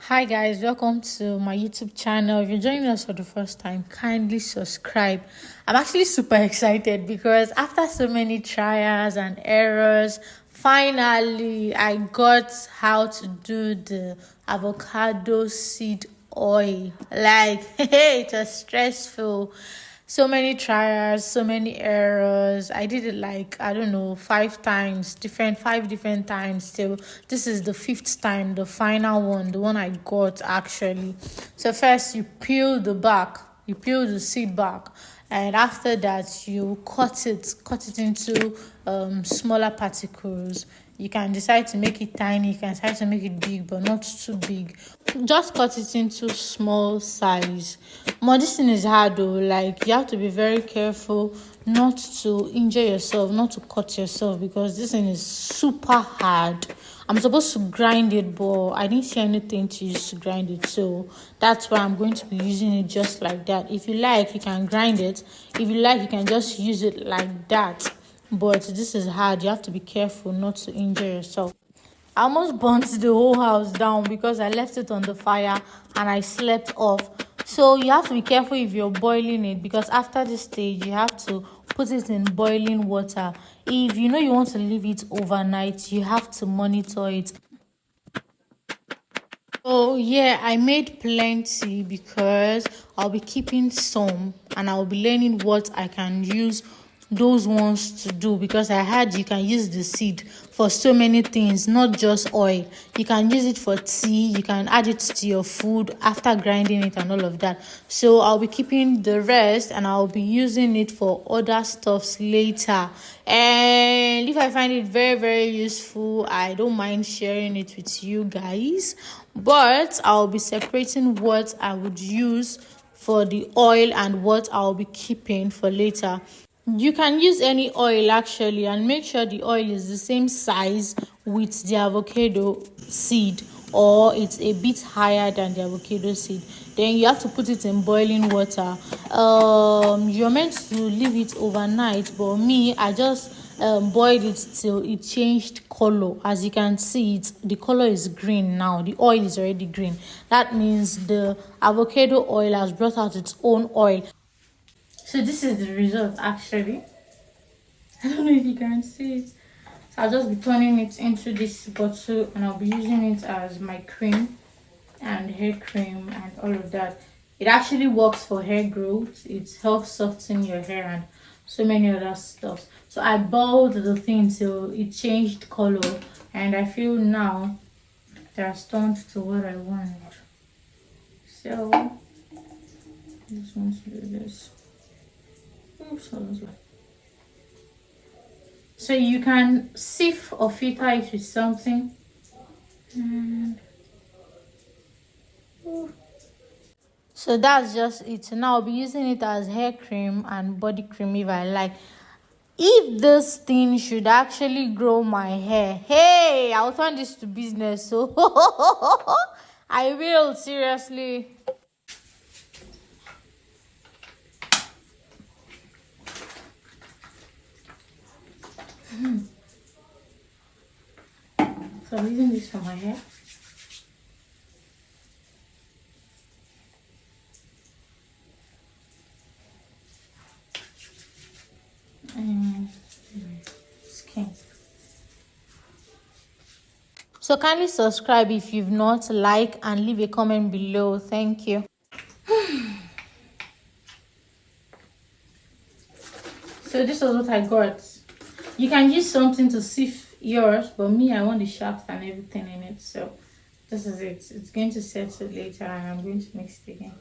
Hi guys, welcome to my YouTube channel. If you're joining us for the first time, kindly subscribe. I'm actually super excited because after so many trials and errors, finally I got how to do the avocado seed oil. Like, hey, it was stressful. So many trials, so many errors. I did it like, I don't know, five different times till this is the fifth time, the final one, the one I got actually. So first you peel the back, you peel the seed back, and after that you cut it into smaller particles. You can decide to make it tiny, you can decide to make it big, but not too big. Just cut it into small size. But this thing is hard though, like you have to be very careful not to injure yourself, not to cut yourself, because this thing is super hard. I'm supposed to grind it, but I didn't see anything to use to grind it, so that's why I'm going to be using it just like that. If you like, you can grind it. If you like, you can just use it like that. But this is hard. You have to be careful not to injure yourself. I almost burnt the whole house down because I left it on the fire and I slept off. So you have to be careful if you're boiling it, because after this stage you have to put it in boiling water. If you know you want to leave it overnight, you have to monitor it. Oh yeah, I made plenty because I'll be keeping some and I'll be learning what I can use those ones to do, because I heard you can use the seed for so many things, not just oil. You can use it for tea, you can add it to your food after grinding it and all of that. So I'll be keeping the rest and I'll be using it for other stuffs later. And if I find it very, very useful, I don't mind sharing it with you guys. But I'll be separating what I would use for the oil and what I'll be keeping for later. You can use any oil actually, and make sure the oil is the same size with the avocado seed, or it's a bit higher than the avocado seed. Then you have to put it in boiling water. You're meant to leave it overnight, but me, I just boiled it till it changed color. As you can see, the color is green now. The oil is already green. That means the avocado oil has brought out its own oil. So this is the result actually. I don't know if you can see it. So I'll just be turning it into this bottle and I'll be using it as my cream and hair cream and all of that. It actually works for hair growth. It helps soften your hair and so many other stuff. So I boiled the thing till it changed color, and I feel now it has turned to what I want. So this one's do this. So you can sieve or filter it with something. So that's just it. Now I'll be using it as hair cream and body cream if I like. If this thing should actually grow my hair, hey, I'll turn this to business. So I will, seriously. So I'm using this for my hair. And skin. So kindly subscribe if you've not, like and leave a comment below. Thank you. So this is what I got. You can use something to sieve yours, but me, I want the shafts and everything in it. So this is it. It's going to settle later and I'm going to mix it again.